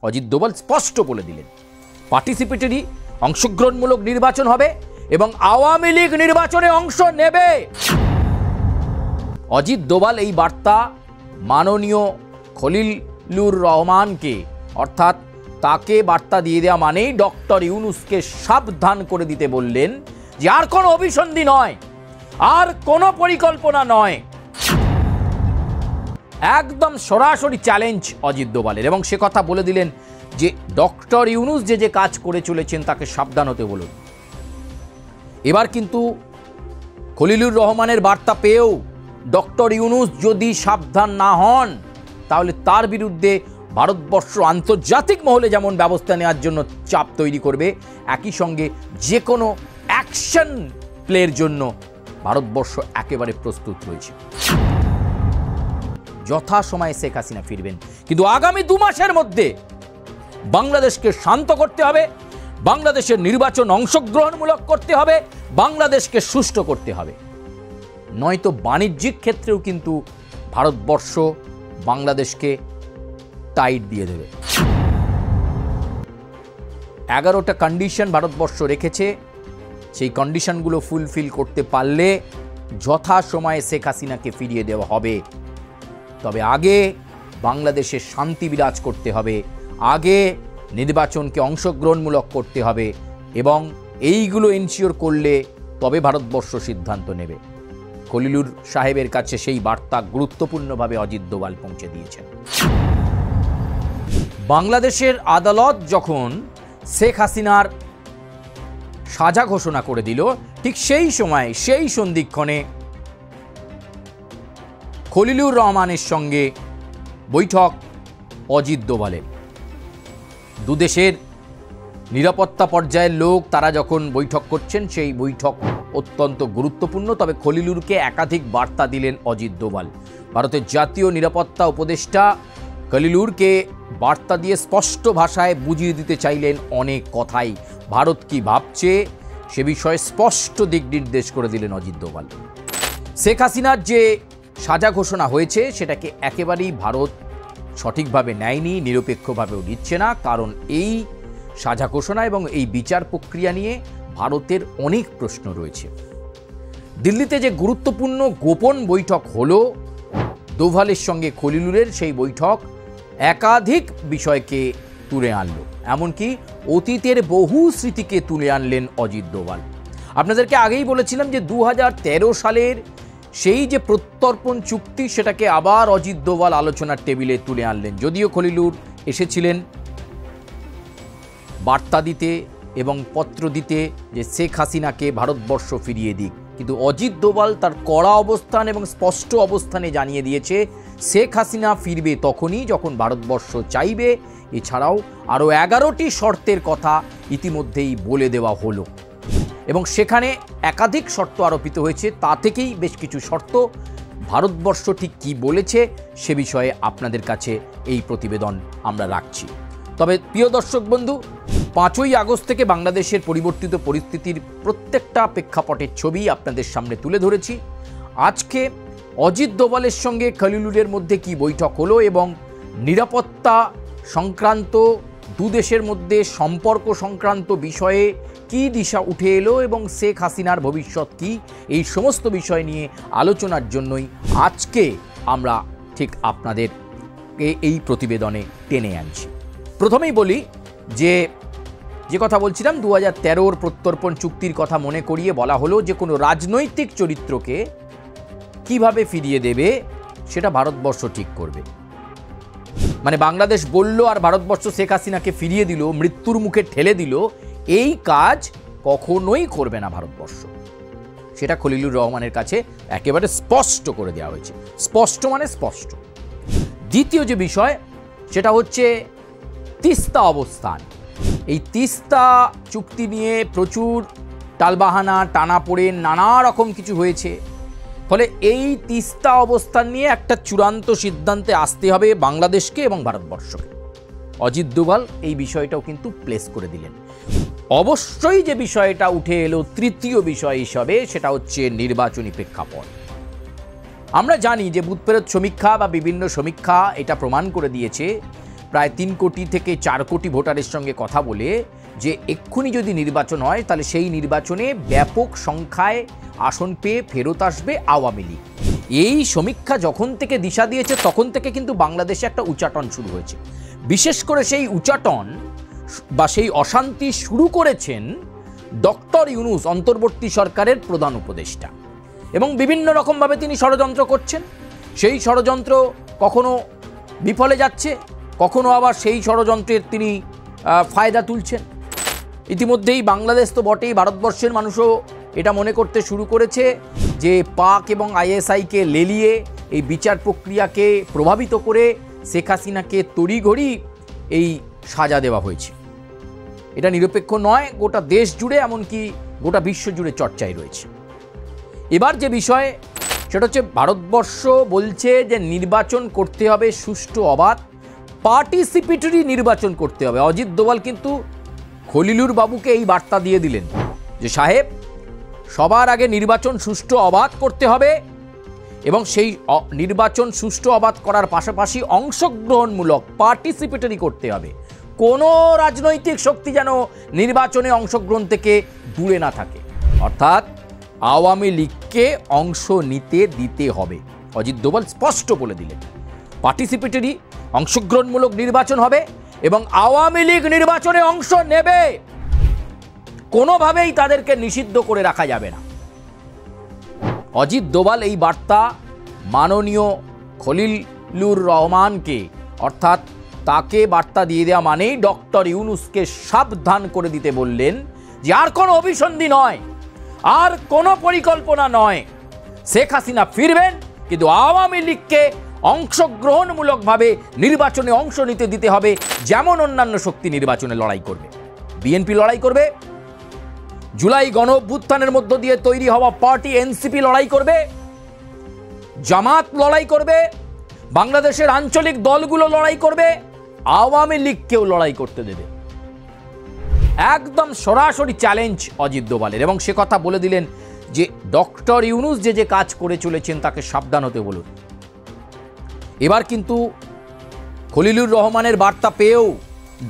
অজিত দোভাল স্পষ্ট বলে দিলেন পার্টিসিপেটরি অংশগ্রহণমূলক নির্বাচন হবে এবং আওয়ামী লীগ নির্বাচনে অংশ নেবে। অজিত দোভাল এই বার্তা মাননীয় খলিলুর রহমানকে অর্থাৎ তাকে বার্তা দিয়ে দেওয়া মানেই ডক্টর ইউনূসকে সাবধান করে দিতে বললেন যে আর কোনো অভিসন্ধি নয়, আর কোনো পরিকল্পনা নয়, একদম সরাসরি চ্যালেঞ্জ অজিত দোভালের। এবং সে কথা বলে দিলেন যে ডক্টর ইউনূস যে কাজ করে চলেছেন তাকে সাবধান হতে বলুন। এবার কিন্তু খলিলুর রহমানের বার্তা পেয়েও ডক্টর ইউনূস যদি সাবধান না হন তাহলে তার বিরুদ্ধে ভারতবর্ষ আন্তর্জাতিক মহলে যেমন ব্যবস্থা নেওয়ার জন্য চাপ তৈরি করবে, একই সঙ্গে যে কোনো অ্যাকশন প্লের জন্য ভারতবর্ষ একেবারে প্রস্তুত রয়েছে। যথাসময়ে শেখ হাসিনা ফিরবেন, কিন্তু আগামী 2 মাসের মধ্যে বাংলাদেশকে শান্ত করতে হবে, বাংলাদেশের নির্বাচন অংশগ্রহণমূলক করতে হবে, বাংলাদেশকে সুষ্ঠু করতে হবে, নয়তো বাণিজ্যিক ক্ষেত্রেও কিন্তু ভারতবর্ষ বাংলাদেশকে টাইট দিয়ে দেবে। 11টা কন্ডিশন ভারতবর্ষ রেখেছে, সেই কন্ডিশনগুলো ফুলফিল করতে পারলে যথাসময়ে শেখ হাসিনাকে ফিরিয়ে দেওয়া হবে। তবে আগে বাংলাদেশে শান্তি বিরাজ করতে হবে, আগে নির্বাচনকে অংশগ্রহণমূলক করতে হবে এবং এইগুলো এনশিওর করলে তবে ভারতবর্ষ সিদ্ধান্ত নেবে। খলিলুর সাহেবের কাছে সেই বার্তা গুরুত্বপূর্ণভাবে অজিত দোভাল পৌঁছে দিয়েছেন। বাংলাদেশের আদালত যখন শেখ হাসিনার সাজা ঘোষণা করে দিল, ঠিক সেই সময় সেই সন্ধিক্ষণে খলিলুর রহমানের সঙ্গে বৈঠক অজিত দোভালের। দুদেশের নিরাপত্তা পর্যায়ের লোক তারা যখন বৈঠক করছেন, সেই বৈঠক অত্যন্ত গুরুত্বপূর্ণ। তবে খলিলুরকে একাধিক বার্তা দিলেন অজিত দোভাল। ভারতের জাতীয় নিরাপত্তা উপদেষ্টা খলিলুরকে বার্তা দিয়ে স্পষ্ট ভাষায় বুঝিয়ে দিতে চাইলেন অনেক কথাই। ভারত কি ভাবছে সে বিষয়ে স্পষ্ট দিক নির্দেশ করে দিলেন অজিত দোভাল। শেখ হাসিনার যে সাজা ঘোষণা হয়েছে সেটাকে একেবারেই ভারত সঠিকভাবে নেয়নি, নিরপেক্ষভাবেও নিচ্ছে না, কারণ এই সাজা ঘোষণা এবং এই বিচার প্রক্রিয়া নিয়ে ভারতের অনেক প্রশ্ন রয়েছে। দিল্লিতে যে গুরুত্বপূর্ণ গোপন বৈঠক হলো দোভালের সঙ্গে খলিলুরের, সেই বৈঠক একাধিক বিষয়কে তুলে আনলো, এমনকি অতীতের বহু স্মৃতিকে তুলে আনলেন অজিত দোভাল। আপনাদেরকে আগেই বলেছিলাম যে 2013 সালের সেই যে প্রত্যর্পণ চুক্তি সেটাকে আবার অজিত দোভাল আলোচনার টেবিলে তুলে আনলেন। যদিও খলিলুর এসেছিলেন বার্তা দিতে এবং পত্র দিতে যে শেখ হাসিনাকে ভারতবর্ষ ফিরিয়ে দিক, কিন্তু অজিত দোভাল তার কড়া অবস্থান এবং স্পষ্ট অবস্থানে জানিয়ে দিয়েছে শেখ হাসিনা ফিরবে তখনই যখন ভারতবর্ষ চাইবে। এছাড়াও আরও 11টি শর্তের কথা ইতিমধ্যেই বলে দেওয়া হলো এবং সেখানে একাধিক শর্ত আরোপিত হয়েছে। তা থেকেই বেশ কিছু শর্ত ভারতবর্ষ ঠিক কী বলেছে সে বিষয়ে আপনাদের কাছে এই প্রতিবেদন আমরা রাখছি। তবে প্রিয় দর্শক বন্ধু, 5ই আগস্ট থেকে বাংলাদেশের পরিবর্তিত পরিস্থিতির প্রত্যেকটা প্রেক্ষাপটের ছবি আপনাদের সামনে তুলে ধরেছি। আজকে অজিত দোভালের সঙ্গে খলিলুরের মধ্যে কি বৈঠক হলো এবং নিরাপত্তা সংক্রান্ত দুদেশের মধ্যে সম্পর্ক সংক্রান্ত বিষয়ে কি দিশা উঠে এলো এবং শেখ হাসিনার ভবিষ্যৎ কি, এই সমস্ত বিষয় নিয়ে আলোচনার জন্যই আজকে আমরা ঠিক আপনাদেরকে এই প্রতিবেদনে টেনে আনছি। প্রথমেই বলি যে কথা বলছিলাম 2013 প্রত্যর্পণ চুক্তির কথা মনে করিয়ে বলা হলো যে কোনো রাজনৈতিক চরিত্রকে কিভাবে ফিরিয়ে দেবে সেটা ভারতবর্ষ ঠিক করবে। মানে বাংলাদেশ বলল আর ভারতবর্ষ শেখ হাসিনাকে ফিরিয়ে দিল, মৃত্যুর মুখে ঠেলে দিল, এই কাজ কখনোই করবে না ভারতবর্ষ। সেটা খলিলুর রহমানের কাছে একেবারে স্পষ্ট করে দেওয়া হয়েছে। স্পষ্ট মানে স্পষ্ট। দ্বিতীয় যে বিষয় সেটা হচ্ছে তিস্তা অবস্থান। এই তিস্তা চুক্তি নিয়ে প্রচুর টালবাহানা, টানাপোড়েন, নানা রকম কিছু হয়েছে। ফলে এই তিস্তা অবস্থান নিয়ে একটা চূড়ান্ত সিদ্ধান্তে আসতে হবে বাংলাদেশকে এবং ভারতবর্ষকে। অজিত দোভাল এই বিষয়টাও কিন্তু প্লেস করে দিলেন। অবশ্যই যে বিষয়টা উঠে এলো তৃতীয় বিষয় হিসাবে সেটা হচ্ছে নির্বাচনী প্রেক্ষাপট। আমরা জানি যে বুথ ফেরত সমীক্ষা বা বিভিন্ন সমীক্ষা এটা প্রমাণ করে দিয়েছে প্রায় 3 কোটি থেকে 4 কোটি ভোটারের সঙ্গে কথা বলে যে এক্ষুনি যদি নির্বাচন হয় তাহলে সেই নির্বাচনে ব্যাপক সংখ্যায় আসন পেয়ে ফেরত আসবে আওয়ামী লীগ। এই সমীক্ষা যখন থেকে দিশা দিয়েছে তখন থেকে কিন্তু বাংলাদেশে একটা উচাটন শুরু হয়েছে। বিশেষ করে সেই উচাটন বা সেই অশান্তি শুরু করেছেন ডক্টর ইউনূস, অন্তর্বর্তী সরকারের প্রধান উপদেষ্টা, এবং বিভিন্ন রকমভাবে তিনি ষড়যন্ত্র করছেন। সেই ষড়যন্ত্র কখনো বিফলে যাচ্ছে, কখনো আবার সেই ষড়যন্ত্রের তিনি ফায়দা তুলছেন। ইতিমধ্যেই বাংলাদেশ তো বটেই, ভারতবর্ষের মানুষও এটা মনে করতে শুরু করেছে যে পাক এবং আইএসআইকে লেলিয়ে এই বিচার প্রক্রিয়াকে প্রভাবিত করে শেখ হাসিনাকে তড়িঘড়ি এই সাজা দেওয়া হয়েছে। এটা নিরপেক্ষ নয়, গোটা দেশ জুড়ে এমনকি গোটা বিশ্ব জুড়ে চর্চায় রয়েছে। এবার যে বিষয় সেটা হচ্ছে ভারতবর্ষ বলছে যে নির্বাচন করতে হবে সুষ্ঠু, অবাধ, পার্টিসিপেটরি নির্বাচন করতে হবে। অজিত দোভাল কিন্তু খলিলুর বাবুকে এই বার্তা দিয়ে দিলেন যে সাহেব, সবার আগে নির্বাচন সুষ্ঠু অবাধ করতে হবে এবং সেই নির্বাচন সুষ্ঠু অবাধ করার পাশাপাশি অংশগ্রহণমূলক, পার্টিসিপেটরি করতে হবে। কোনো রাজনৈতিক শক্তি যেন নির্বাচনে অংশগ্রহণ থেকে দূরে না থাকে, অর্থাৎ আওয়ামী লীগকে অংশ নিতে দিতে হবে। অজিত দোভাল স্পষ্ট বলে দিলেন পার্টিসিপেটরি, অংশগ্রহণমূলক নির্বাচন হবে এবং আওয়ামী লীগ নির্বাচনে অংশ নেবে, কোনোভাবেই তাদেরকে নিষিদ্ধ করে রাখা যাবে না। অজিত দোভাল এই বার্তা মাননীয় খলিলুর রহমানকে, অর্থাৎ তাকে বার্তা দিয়ে দেওয়া মানেই ডক্টর ইউনূসকে সাবধান করে দিতে বললেন যে আর কোনো অভিসন্ধি নয়, আর কোনো পরিকল্পনা নয়, শেখ হাসিনা ফিরবেন, কিন্তু আওয়ামী লীগকে অংশগ্রহণমূলকভাবে নির্বাচনে অংশ নিতে দিতে হবে। যেমন অন্যান্য শক্তি নির্বাচনে লড়াই করবে, বিএনপি লড়াই করবে, জুলাই গণ অভ্যুত্থানের মধ্য দিয়ে তৈরি হওয়া পার্টি এনসিপি লড়াই করবে, জামাত লড়াই করবে, বাংলাদেশের আঞ্চলিক দলগুলো লড়াই করবে, আওয়ামী লীগকেও লড়াই করতে দেবে। একদম সরাসরি চ্যালেঞ্জ অজিত দোভালের, এবং সে কথা বলে দিলেন যে ডক্টর ইউনূস যে কাজ করে চলেছেন তাকে সাবধান হতে বলুন। এবার কিন্তু খলিলুর রহমানের বার্তা পেয়েও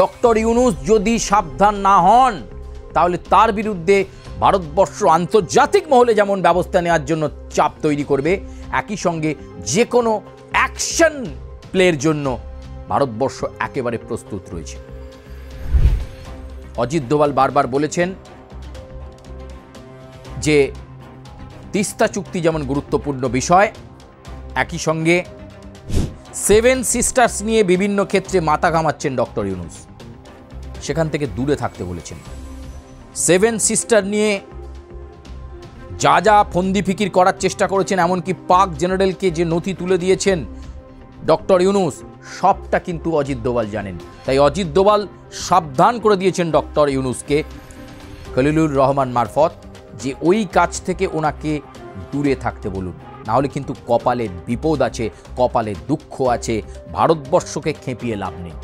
ডক্টর ইউনূস যদি সাবধান না হন তাহলে তার বিরুদ্ধে ভারতবর্ষ আন্তর্জাতিক মহলে যেমন ব্যবস্থা নেওয়ার জন্য চাপ তৈরি করবে, একই সঙ্গে যে কোনো অ্যাকশন প্লের জন্য ভারতবর্ষ একেবারে প্রস্তুত রয়েছে। অজিত দোভাল বারবার বলেছেন যে তিস্তা চুক্তি যেমন গুরুত্বপূর্ণ বিষয়, একই সঙ্গে 7 সিস্টার্স নিয়ে বিভিন্ন ক্ষেত্রে মাথা ঘামাচ্ছেন ডক্টর ইউনূস, সেখান থেকে দূরে থাকতে বলেছেন। 7 সিস্টার নিয়ে যা যা ফন্দি ফিকির করার চেষ্টা করেছেন, এমনকি পাক জেনারেলকে যে নথি তুলে দিয়েছেন ডক্টর ইউনূস, সবটা কিন্তু অজিত দোভাল জানেন। তাই অজিত দোভাল সাবধান করে দিয়েছেন ডক্টর ইউনূসকে খলিলুর রহমান মারফত যে ওই কাজ থেকে ওনাকে দূরে থাকতে বলুন, নাহলে কিন্তু কপালে বিপদ আছে, কপালে দুঃখ আছে, ভারতবর্ষকে খেপিয়ে লাভ নেই।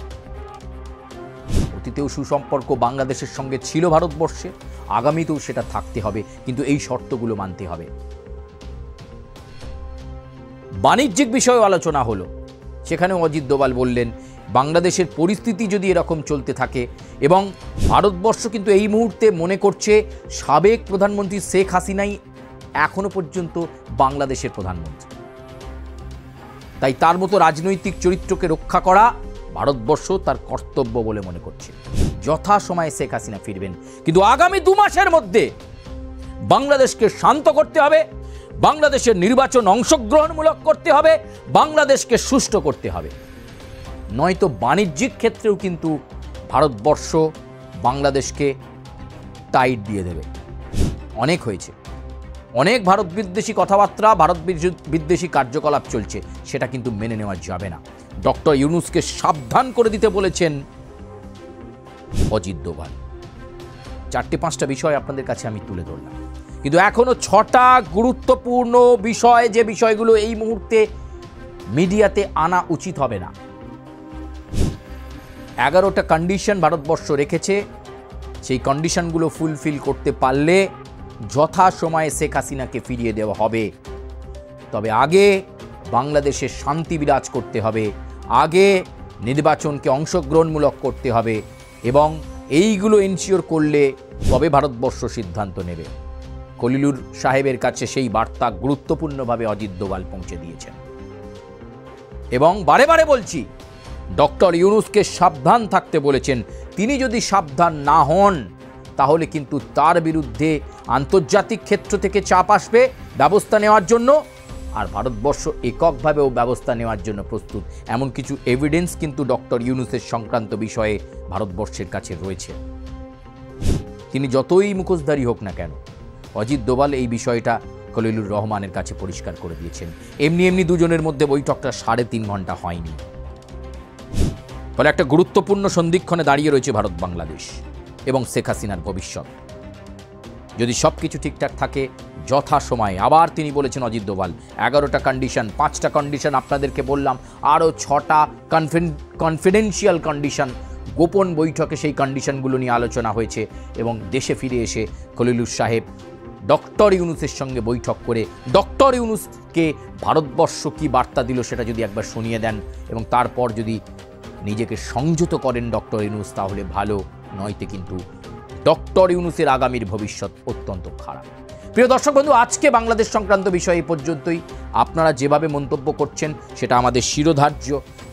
অতীতেও সুসম্পর্ক বাংলাদেশের সঙ্গে ছিল ভারতবর্ষে, আগামীতেও সেটা থাকতে হবে, কিন্তু এই শর্তগুলো মানতে হবে। বাণিজ্যিক বিষয়েও আলোচনা হলো, সেখানেও অজিত দোভাল বললেন বাংলাদেশের পরিস্থিতি যদি এরকম চলতে থাকে, এবং ভারতবর্ষ কিন্তু এই মুহূর্তে মনে করছে সাবেক প্রধানমন্ত্রী শেখ হাসিনাই এখনো পর্যন্ত বাংলাদেশের প্রধানমন্ত্রী, তাই তার মতো রাজনৈতিক চরিত্রকে রক্ষা করা ভারতবর্ষ তার কর্তব্য বলে মনে করছে। যথাসময়ে শেখ হাসিনা ফিরবেন, কিন্তু আগামী 2 মাসের মধ্যে বাংলাদেশকে শান্ত করতে হবে, বাংলাদেশের নির্বাচন অংশগ্রহণমূলক করতে হবে, বাংলাদেশকে সুষ্ঠু করতে হবে, নয়তো বাণিজ্যিক ক্ষেত্রেও কিন্তু ভারতবর্ষ বাংলাদেশকে টাইট দিয়ে দেবে। অনেক হয়েছে, অনেক ভারত বিদ্বেষী কথাবার্তা, ভারত বিদ্বেষী কার্যকলাপ চলছে, সেটা কিন্তু মেনে নেওয়া যাবে না। ডক্টর ইউনূসকে সাবধান করে দিতে বলেছেন অজিত দোভাল। 4-5টা বিষয় আপনাদের কাছে আমি তুলে ধরলাম, কিন্তু এখনো 6টা গুরুত্বপূর্ণ বিষয়, যে বিষয়গুলো এই মুহূর্তে মিডিয়াতে আনা উচিত হবে না। 11টা কন্ডিশন ভারতবর্ষ রেখেছে, সেই কন্ডিশনগুলো ফুলফিল করতে পারলে যথাসময়ে শেখ হাসিনাকে ফিরিয়ে দেওয়া হবে। তবে আগে বাংলাদেশে শান্তি বিরাজ করতে হবে, আগে নির্বাচনকে অংশগ্রহণমূলক করতে হবে এবং এইগুলো এনশিওর করলে তবে ভারতবর্ষ সিদ্ধান্ত নেবে। খলিলুর সাহেবের কাছে সেই বার্তা গুরুত্বপূর্ণভাবে অজিত দোভাল পৌঁছে দিয়েছেন এবং বারে বারে বলছি, ডক্টর ইউনূসকে সাবধান থাকতে বলেছেন। তিনি যদি সাবধান না হন তাহলে কিন্তু তার বিরুদ্ধে আন্তর্জাতিক ক্ষেত্র থেকে চাপ আসবে ব্যবস্থা নেওয়ার জন্য, আর ভারতবর্ষ এককভাবেও ব্যবস্থা নেওয়ার জন্য প্রস্তুত। এমন কিছু এভিডেন্স কিন্তু ডক্টর ইউনূসের সংক্রান্ত বিষয়ে ভারতবর্ষের কাছে রয়েছে। তিনি যতই মুখোশধারী হোক না কেন, অজিত দোভাল এই বিষয়টা খলিলুর রহমানের কাছে পরিষ্কার করে দিয়েছেন। এমনি দুজনের মধ্যে বৈঠকটা 3.5 ঘন্টা হয়নি। ফলে একটা গুরুত্বপূর্ণ সন্ধিক্ষণে দাঁড়িয়ে রয়েছে ভারত বাংলাদেশ এবং শেখ হাসিনার ভবিষ্যৎ। যদি সব কিছু ঠিকঠাক থাকে যথাসময়ে, আবার তিনি বলেছেন অজিত দোভাল 11টা কন্ডিশন, 5টা কন্ডিশন আপনাদেরকে বললাম, আরও 6টা কনফিডেন্সিয়াল কন্ডিশন গোপন বৈঠকে সেই কন্ডিশনগুলো নিয়ে আলোচনা হয়েছে এবং দেশে ফিরে এসে খলিলুর সাহেব ডক্টর ইউনূসের সঙ্গে বৈঠক করে ডক্টর ইউনূসকে ভারতবর্ষ কী বার্তা দিল সেটা যদি একবার শুনিয়ে দেন এবং তারপর যদি নিজেকে সংযত করেন ডক্টর ইউনূস, তাহলে ভালো, নয়তো কিন্তু ডক্টর ইউনূসের আগামীর ভবিষ্যৎ অত্যন্ত খারাপ। প্রিয় দর্শক বন্ধু, আজকে বাংলাদেশ সংক্রান্ত বিষয় এই পর্যন্তই। আপনারা যেভাবে মন্তব্য করছেন সেটা আমাদের শিরোধার্য।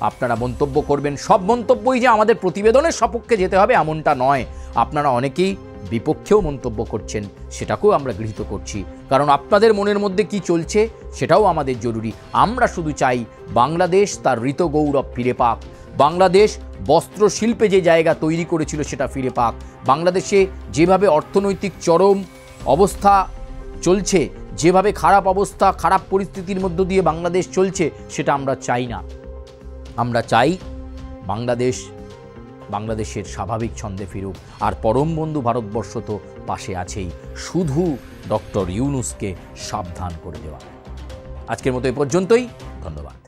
আপনারা মন্তব্য করবেন, সব মন্তব্যই যে আমাদের প্রতিবেদনের সপক্ষে যেতে হবে এমনটা নয়। আপনারা অনেকেই বিপক্ষেও মন্তব্য করছেন, সেটাকেও আমরা গৃহীত করছি, কারণ আপনাদের মনের মধ্যে কি চলছে সেটাও আমাদের জরুরি। আমরা শুধু চাই বাংলাদেশ তার ঋত গৌরব ফিরে পাক, বাংলাদেশ বস্ত্র শিল্পে যে জায়গা তৈরি করেছিল সেটা ফিরে পাক, বাংলাদেশে যেভাবে অর্থনৈতিক চরম অবস্থা চলছে, যেভাবে খারাপ অবস্থা, খারাপ পরিস্থিতির মধ্য দিয়ে বাংলাদেশ চলছে, সেটা আমরা চাই না। আমরা চাই বাংলাদেশের স্বাভাবিক ছন্দে ফিরুক। আর পরম বন্ধু ভারতবর্ষ তো পাশে আছেই, শুধু ডক্টর ইউনূসকে সাবধান করে দেওয়া। আজকের মতো এ পর্যন্তই, ধন্যবাদ।